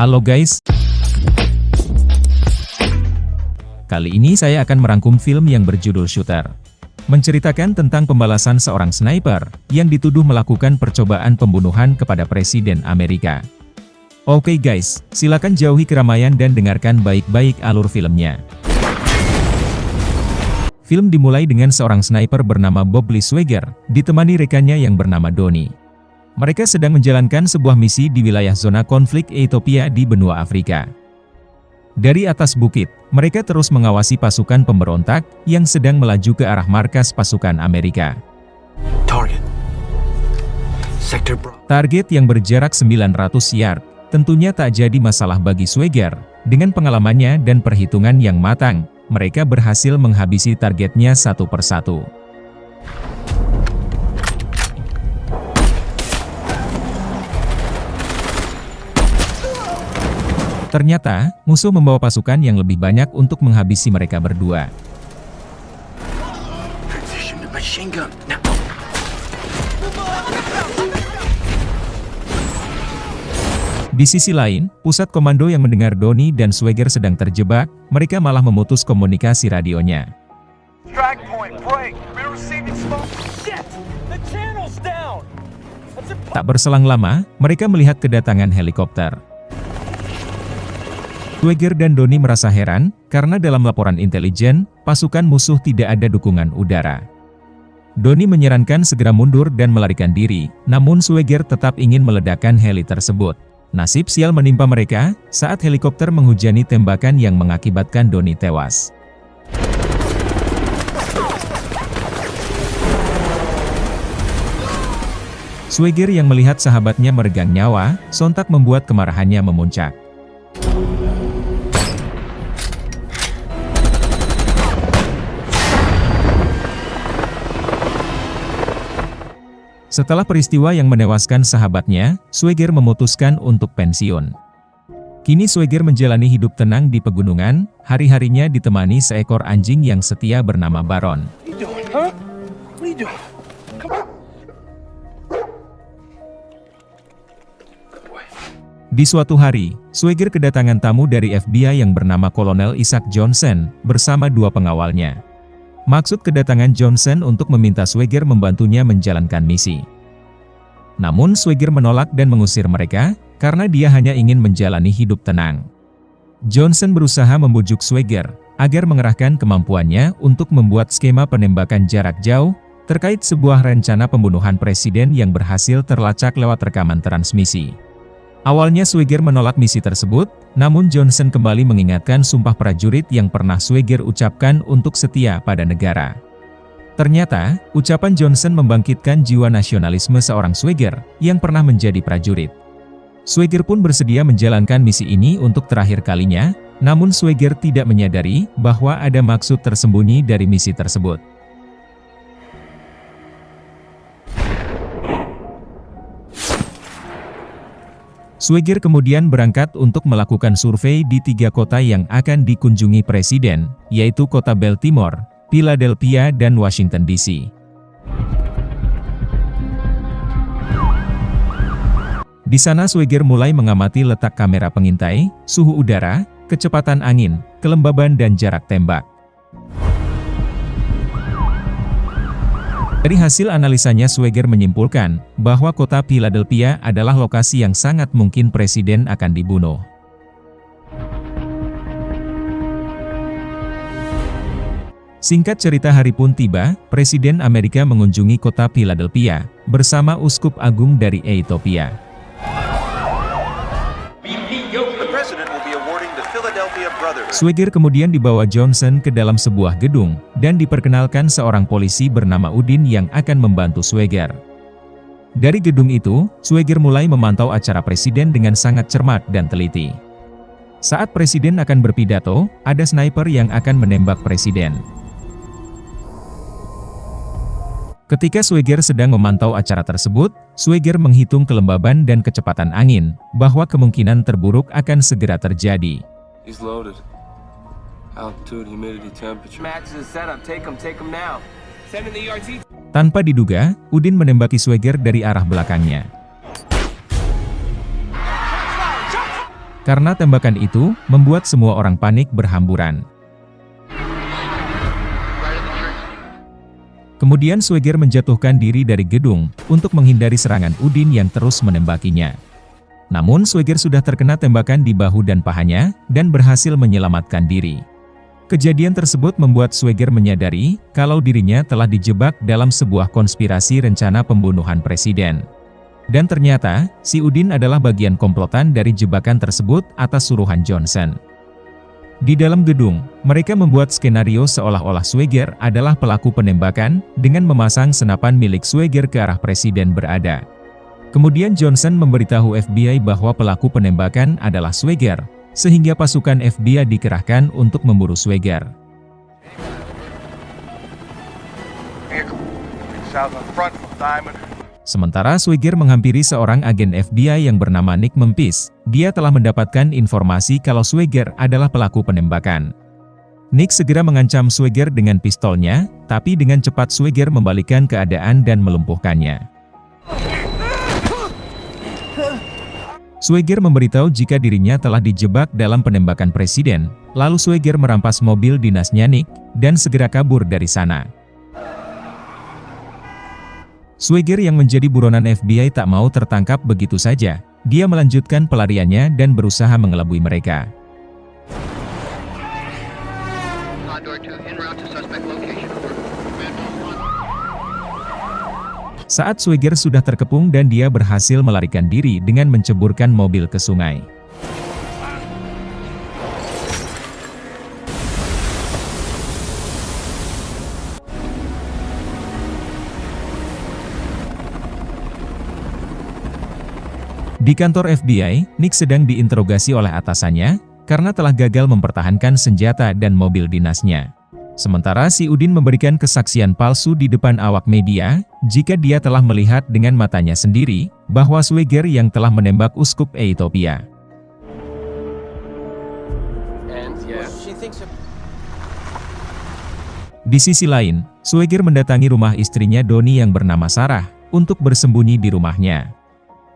Halo guys. Kali ini saya akan merangkum film yang berjudul Shooter. Menceritakan tentang pembalasan seorang sniper yang dituduh melakukan percobaan pembunuhan kepada Presiden Amerika. Oke guys, silakan jauhi keramaian dan dengarkan baik-baik alur filmnya. Film dimulai dengan seorang sniper bernama Bob Lee Swagger, ditemani rekannya yang bernama Donnie. Mereka sedang menjalankan sebuah misi di wilayah zona konflik Ethiopia di benua Afrika. Dari atas bukit, mereka terus mengawasi pasukan pemberontak yang sedang melaju ke arah markas pasukan Amerika. Target yang berjarak 900 yard, tentunya tak jadi masalah bagi Swagger. Dengan pengalamannya dan perhitungan yang matang, mereka berhasil menghabisi targetnya satu persatu. Ternyata, musuh membawa pasukan yang lebih banyak untuk menghabisi mereka berdua. Di sisi lain, pusat komando yang mendengar Donnie dan Swagger sedang terjebak, mereka malah memutus komunikasi radionya. Tak berselang lama, mereka melihat kedatangan helikopter. Swagger dan Donnie merasa heran, karena dalam laporan intelijen, pasukan musuh tidak ada dukungan udara. Donnie menyarankan segera mundur dan melarikan diri, namun Swagger tetap ingin meledakkan heli tersebut. Nasib sial menimpa mereka, saat helikopter menghujani tembakan yang mengakibatkan Donnie tewas. Swagger yang melihat sahabatnya meregang nyawa, sontak membuat kemarahannya memuncak. Setelah peristiwa yang menewaskan sahabatnya, Swagger memutuskan untuk pensiun. Kini Swagger menjalani hidup tenang di pegunungan, hari-harinya ditemani seekor anjing yang setia bernama Baron. Di suatu hari, Swagger kedatangan tamu dari FBI yang bernama Kolonel Isaac Johnson, bersama dua pengawalnya. Maksud kedatangan Johnson untuk meminta Swagger membantunya menjalankan misi. Namun Swagger menolak dan mengusir mereka, karena dia hanya ingin menjalani hidup tenang. Johnson berusaha membujuk Swagger, agar mengerahkan kemampuannya untuk membuat skema penembakan jarak jauh, terkait sebuah rencana pembunuhan presiden yang berhasil terlacak lewat rekaman transmisi. Awalnya Swagger menolak misi tersebut, namun Johnson kembali mengingatkan sumpah prajurit yang pernah Swagger ucapkan untuk setia pada negara. Ternyata, ucapan Johnson membangkitkan jiwa nasionalisme seorang Swagger, yang pernah menjadi prajurit. Swagger pun bersedia menjalankan misi ini untuk terakhir kalinya, namun Swagger tidak menyadari bahwa ada maksud tersembunyi dari misi tersebut. Swagger kemudian berangkat untuk melakukan survei di 3 kota yang akan dikunjungi presiden, yaitu kota Baltimore, Philadelphia dan Washington DC. Di sana Swagger mulai mengamati letak kamera pengintai, suhu udara, kecepatan angin, kelembaban dan jarak tembak. Dari hasil analisanya Swagger menyimpulkan, bahwa kota Philadelphia adalah lokasi yang sangat mungkin presiden akan dibunuh. Singkat cerita hari pun tiba, Presiden Amerika mengunjungi kota Philadelphia, bersama Uskup Agung dari Ethiopia. Swagger kemudian dibawa Johnson ke dalam sebuah gedung, dan diperkenalkan seorang polisi bernama Udin yang akan membantu Swagger. Dari gedung itu, Swagger mulai memantau acara presiden dengan sangat cermat dan teliti. Saat presiden akan berpidato, ada sniper yang akan menembak presiden. Ketika Swagger sedang memantau acara tersebut, Swagger menghitung kelembaban dan kecepatan angin, bahwa kemungkinan terburuk akan segera terjadi. Tanpa diduga, Udin menembaki Swagger dari arah belakangnya. Karena tembakan itu, membuat semua orang panik berhamburan. Kemudian Sweger menjatuhkan diri dari gedung, untuk menghindari serangan Udin yang terus menembakinya. Namun Sweger sudah terkena tembakan di bahu dan pahanya, dan berhasil menyelamatkan diri. Kejadian tersebut membuat Sweger menyadari, kalau dirinya telah dijebak dalam sebuah konspirasi rencana pembunuhan presiden. Dan ternyata, si Udin adalah bagian komplotan dari jebakan tersebut atas suruhan Johnson. Di dalam gedung, mereka membuat skenario seolah-olah Sweger adalah pelaku penembakan, dengan memasang senapan milik Sweger ke arah presiden berada. Kemudian Johnson memberitahu FBI bahwa pelaku penembakan adalah Sweger, sehingga pasukan FBI dikerahkan untuk memburu Sweger. Sementara Sweger menghampiri seorang agen FBI yang bernama Nick Memphis, dia telah mendapatkan informasi kalau Sweger adalah pelaku penembakan. Nick segera mengancam Sweger dengan pistolnya, tapi dengan cepat Sweger membalikkan keadaan dan melumpuhkannya. Sweger memberitahu jika dirinya telah dijebak dalam penembakan presiden, lalu Sweger merampas mobil dinasnya Nick, dan segera kabur dari sana. Sweger yang menjadi buronan FBI tak mau tertangkap begitu saja, dia melanjutkan pelariannya dan berusaha mengelabui mereka. Saat Sweger sudah terkepung dan dia berhasil melarikan diri dengan menceburkan mobil ke sungai. Di kantor FBI, Nick sedang diinterogasi oleh atasannya, karena telah gagal mempertahankan senjata dan mobil dinasnya. Sementara si Udin memberikan kesaksian palsu di depan awak media, jika dia telah melihat dengan matanya sendiri, bahwa Sweger yang telah menembak uskup Ethiopia. Di sisi lain, Sweger mendatangi rumah istrinya Doni yang bernama Sarah, untuk bersembunyi di rumahnya.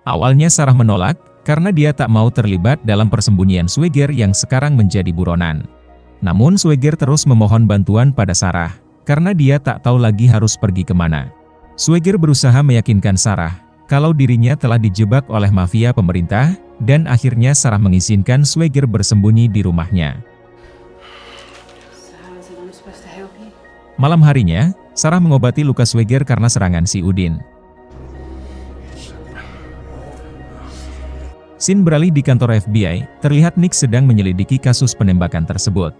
Awalnya Sarah menolak, karena dia tak mau terlibat dalam persembunyian Sweger yang sekarang menjadi buronan. Namun Sweger terus memohon bantuan pada Sarah, karena dia tak tahu lagi harus pergi kemana. Sweger berusaha meyakinkan Sarah, kalau dirinya telah dijebak oleh mafia pemerintah, dan akhirnya Sarah mengizinkan Sweger bersembunyi di rumahnya. Malam harinya, Sarah mengobati luka Sweger karena serangan si Udin. Scene beralih di kantor FBI, terlihat Nick sedang menyelidiki kasus penembakan tersebut.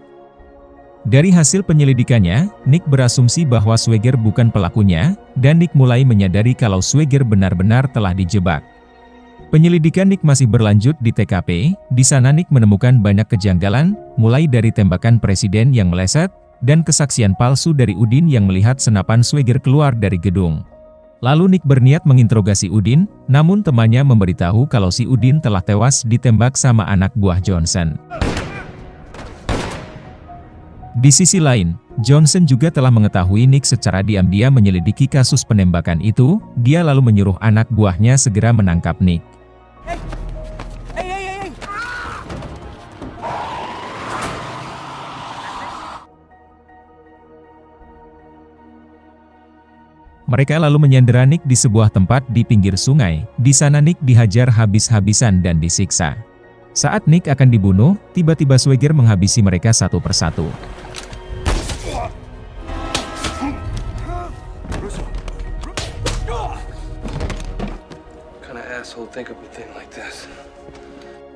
Dari hasil penyelidikannya, Nick berasumsi bahwa Sweger bukan pelakunya, dan Nick mulai menyadari kalau Sweger benar-benar telah dijebak. Penyelidikan Nick masih berlanjut di TKP, di sana Nick menemukan banyak kejanggalan, mulai dari tembakan presiden yang meleset, dan kesaksian palsu dari Udin yang melihat senapan Sweger keluar dari gedung. Lalu Nick berniat menginterogasi Udin, namun temannya memberitahu kalau si Udin telah tewas ditembak sama anak buah Johnson. Di sisi lain, Johnson juga telah mengetahui Nick secara diam-diam menyelidiki kasus penembakan itu, dia lalu menyuruh anak buahnya segera menangkap Nick. Mereka lalu menyandera Nick di sebuah tempat di pinggir sungai, di sana Nick dihajar habis-habisan dan disiksa. Saat Nick akan dibunuh, tiba-tiba Sweger menghabisi mereka satu persatu.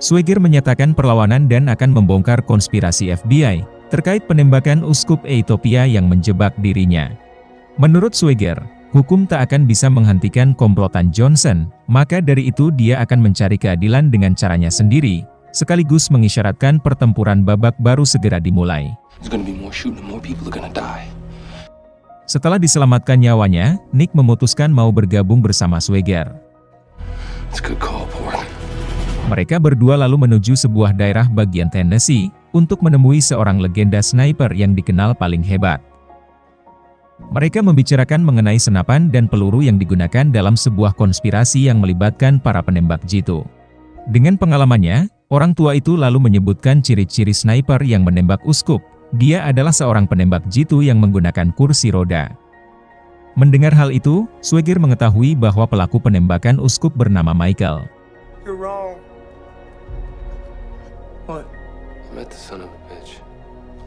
Sweger menyatakan perlawanan dan akan membongkar konspirasi FBI, terkait penembakan uskup Ethiopia yang menjebak dirinya. Menurut Sweger, hukum tak akan bisa menghentikan komplotan Johnson, maka dari itu dia akan mencari keadilan dengan caranya sendiri, sekaligus mengisyaratkan pertempuran babak baru segera dimulai. Setelah diselamatkan nyawanya, Nick memutuskan mau bergabung bersama Sweger. Mereka berdua lalu menuju sebuah daerah bagian Tennessee, untuk menemui seorang legenda sniper yang dikenal paling hebat. Mereka membicarakan mengenai senapan dan peluru yang digunakan dalam sebuah konspirasi yang melibatkan para penembak jitu. Dengan pengalamannya, Orang tua itu lalu menyebutkan ciri-ciri sniper yang menembak Uskup. Dia adalah seorang penembak jitu yang menggunakan kursi roda. Mendengar hal itu, Swagger mengetahui bahwa pelaku penembakan Uskup bernama Michael. You're wrong. What? I met the son of a bitch.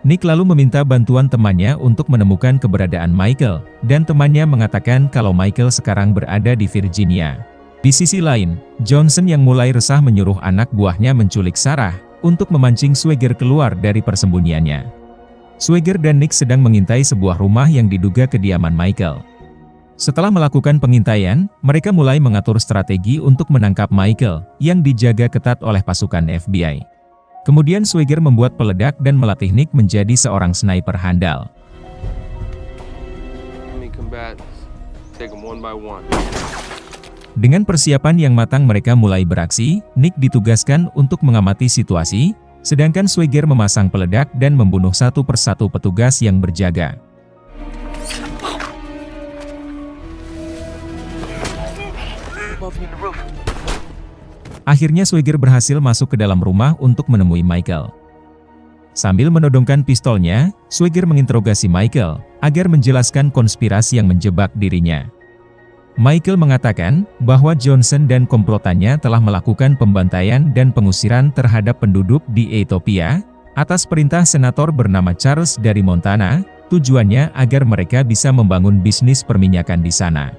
Nick lalu meminta bantuan temannya untuk menemukan keberadaan Michael, dan temannya mengatakan kalau Michael sekarang berada di Virginia. Di sisi lain, Johnson yang mulai resah menyuruh anak buahnya menculik Sarah, untuk memancing Swagger keluar dari persembunyiannya. Swagger dan Nick sedang mengintai sebuah rumah yang diduga kediaman Michael. Setelah melakukan pengintaian, mereka mulai mengatur strategi untuk menangkap Michael, yang dijaga ketat oleh pasukan FBI. Kemudian Swagger membuat peledak dan melatih Nick menjadi seorang sniper handal. Dengan persiapan yang matang mereka mulai beraksi, Nick ditugaskan untuk mengamati situasi, sedangkan Swagger memasang peledak dan membunuh satu persatu petugas yang berjaga. Akhirnya Swagger berhasil masuk ke dalam rumah untuk menemui Michael. Sambil menodongkan pistolnya, Swagger menginterogasi Michael, agar menjelaskan konspirasi yang menjebak dirinya. Michael mengatakan, bahwa Johnson dan komplotannya telah melakukan pembantaian dan pengusiran terhadap penduduk di Ethiopia, atas perintah senator bernama Charles dari Montana, tujuannya agar mereka bisa membangun bisnis perminyakan di sana.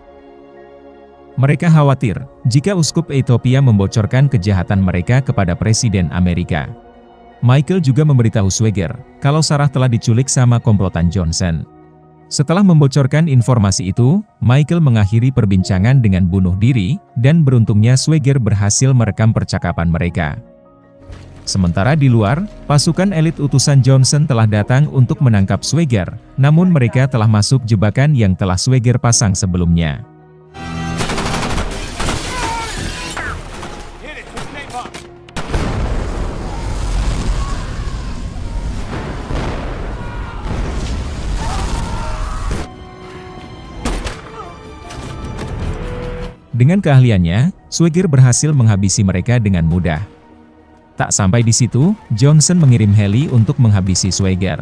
Mereka khawatir, jika Uskup Ethiopia membocorkan kejahatan mereka kepada Presiden Amerika. Michael juga memberitahu Swagger, kalau Sarah telah diculik sama komplotan Johnson. Setelah membocorkan informasi itu, Michael mengakhiri perbincangan dengan bunuh diri, dan beruntungnya Swagger berhasil merekam percakapan mereka. Sementara di luar, pasukan elit utusan Johnson telah datang untuk menangkap Swagger, namun mereka telah masuk jebakan yang telah Swagger pasang sebelumnya. Dengan keahliannya, Swagger berhasil menghabisi mereka dengan mudah. Tak sampai di situ, Johnson mengirim heli untuk menghabisi Swagger.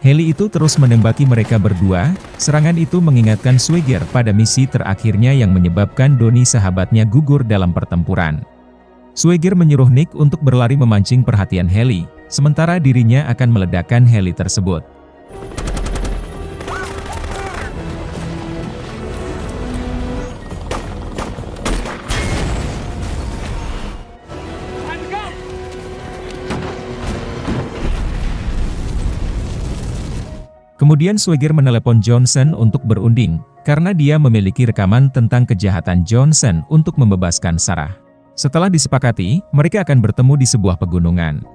Heli itu terus menembaki mereka berdua, serangan itu mengingatkan Swagger pada misi terakhirnya yang menyebabkan Donnie sahabatnya gugur dalam pertempuran. Swagger menyuruh Nick untuk berlari memancing perhatian heli, sementara dirinya akan meledakkan heli tersebut. Kemudian Swagger menelepon Johnson untuk berunding, karena dia memiliki rekaman tentang kejahatan Johnson untuk membebaskan Sarah. Setelah disepakati, mereka akan bertemu di sebuah pegunungan.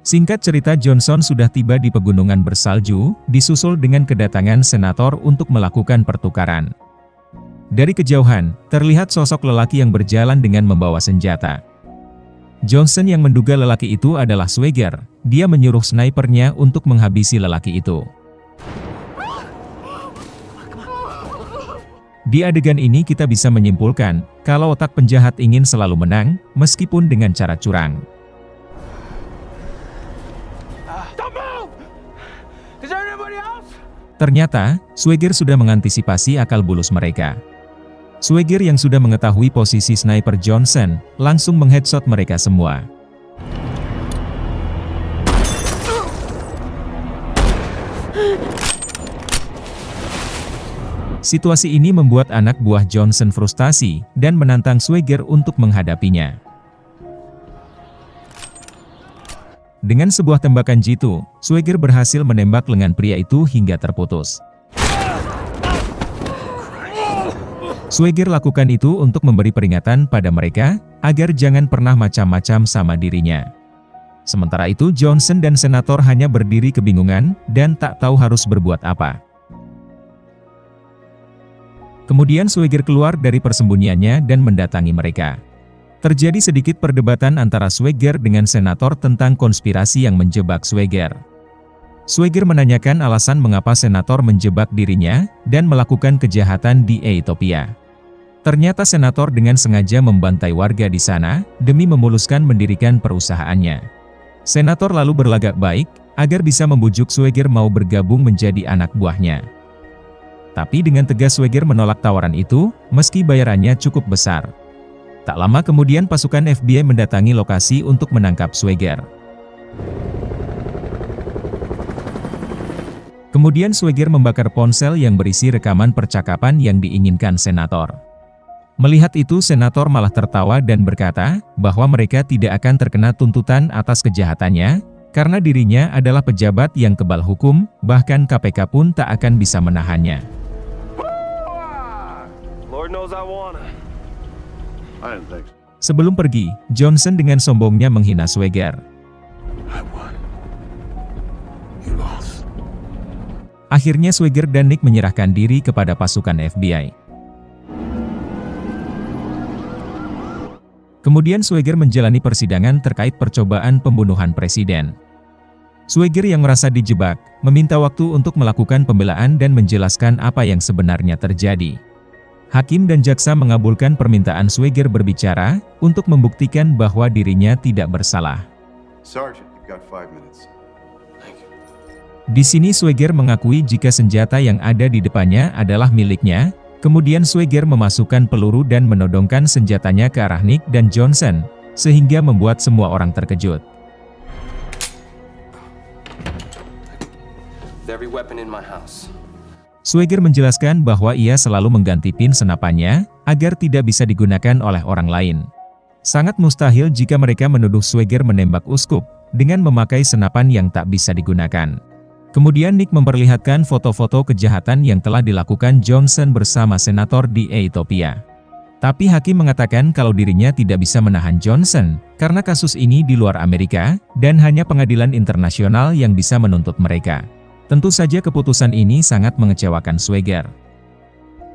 Singkat cerita, Johnson sudah tiba di pegunungan bersalju, disusul dengan kedatangan senator untuk melakukan pertukaran. Dari kejauhan, terlihat sosok lelaki yang berjalan dengan membawa senjata. Johnson yang menduga lelaki itu adalah Swagger, dia menyuruh snipernya untuk menghabisi lelaki itu. Di adegan ini kita bisa menyimpulkan, kalau otak penjahat ingin selalu menang, meskipun dengan cara curang. Ternyata, Swagger sudah mengantisipasi akal bulus mereka. Swagger yang sudah mengetahui posisi sniper Johnson, langsung mengheadshot mereka semua. Situasi ini membuat anak buah Johnson frustasi, dan menantang Swagger untuk menghadapinya. Dengan sebuah tembakan jitu, Swagger berhasil menembak lengan pria itu hingga terputus. Swagger lakukan itu untuk memberi peringatan pada mereka, agar jangan pernah macam-macam sama dirinya. Sementara itu Johnson dan senator hanya berdiri kebingungan, dan tak tahu harus berbuat apa. Kemudian Swagger keluar dari persembunyiannya dan mendatangi mereka. Terjadi sedikit perdebatan antara Swagger dengan senator tentang konspirasi yang menjebak Swagger. Swagger menanyakan alasan mengapa senator menjebak dirinya, dan melakukan kejahatan di Ethiopia. Ternyata senator dengan sengaja membantai warga di sana, demi memuluskan mendirikan perusahaannya. Senator lalu berlagak baik, agar bisa membujuk Sweger mau bergabung menjadi anak buahnya. Tapi dengan tegas Sweger menolak tawaran itu, meski bayarannya cukup besar. Tak lama kemudian pasukan FBI mendatangi lokasi untuk menangkap Sweger. Kemudian Sweger membakar ponsel yang berisi rekaman percakapan yang diinginkan senator. Melihat itu senator malah tertawa dan berkata, bahwa mereka tidak akan terkena tuntutan atas kejahatannya, karena dirinya adalah pejabat yang kebal hukum, bahkan KPK pun tak akan bisa menahannya. Sebelum pergi, Johnson dengan sombongnya menghina Sweger. Akhirnya Sweger dan Nick menyerahkan diri kepada pasukan FBI. Kemudian Sweger menjalani persidangan terkait percobaan pembunuhan presiden. Sweger yang merasa dijebak, meminta waktu untuk melakukan pembelaan dan menjelaskan apa yang sebenarnya terjadi. Hakim dan jaksa mengabulkan permintaan Sweger berbicara, untuk membuktikan bahwa dirinya tidak bersalah. Sergeant, you've got 5 minutes. Di sini Sweger mengakui jika senjata yang ada di depannya adalah miliknya. Kemudian Sweger memasukkan peluru dan menodongkan senjatanya ke arah Nick dan Johnson, sehingga membuat semua orang terkejut. Sweger menjelaskan bahwa ia selalu mengganti pin senapannya, agar tidak bisa digunakan oleh orang lain. Sangat mustahil jika mereka menuduh Sweger menembak uskup, dengan memakai senapan yang tak bisa digunakan. Kemudian Nick memperlihatkan foto-foto kejahatan yang telah dilakukan Johnson bersama senator di Ethiopia. Tapi hakim mengatakan kalau dirinya tidak bisa menahan Johnson, karena kasus ini di luar Amerika, dan hanya pengadilan internasional yang bisa menuntut mereka. Tentu saja keputusan ini sangat mengecewakan Sweger.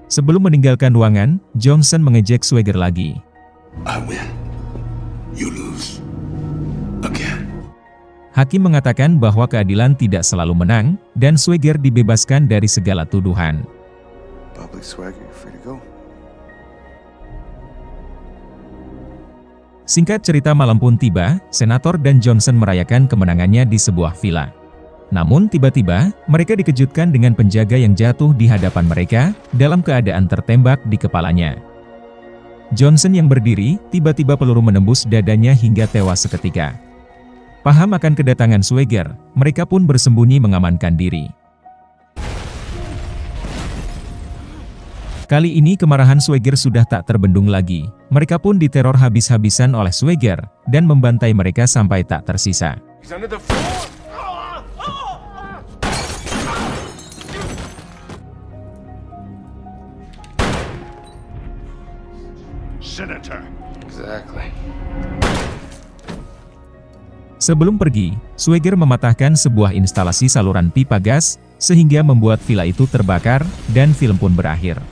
Sebelum meninggalkan ruangan, Johnson mengejek Sweger lagi. I win. You lose. Again. Hakim mengatakan bahwa keadilan tidak selalu menang, dan Sweger dibebaskan dari segala tuduhan. Public Swagger, you're free to go. Singkat cerita malam pun tiba, Senator dan Johnson merayakan kemenangannya di sebuah villa. Namun tiba-tiba, mereka dikejutkan dengan penjaga yang jatuh di hadapan mereka, dalam keadaan tertembak di kepalanya. Johnson yang berdiri, tiba-tiba peluru menembus dadanya hingga tewas seketika. Paham akan kedatangan Sweger, mereka pun bersembunyi mengamankan diri. Kali ini kemarahan Sweger sudah tak terbendung lagi. Mereka pun diteror habis-habisan oleh Sweger, dan membantai mereka sampai tak tersisa. Senator. Exactly. Sebelum pergi, Sweger mematahkan sebuah instalasi saluran pipa gas, sehingga membuat villa itu terbakar, dan film pun berakhir.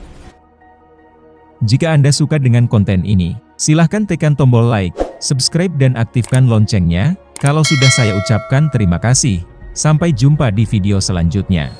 Jika Anda suka dengan konten ini, silahkan tekan tombol like, subscribe dan aktifkan loncengnya. Kalau sudah saya ucapkan terima kasih. Sampai jumpa di video selanjutnya.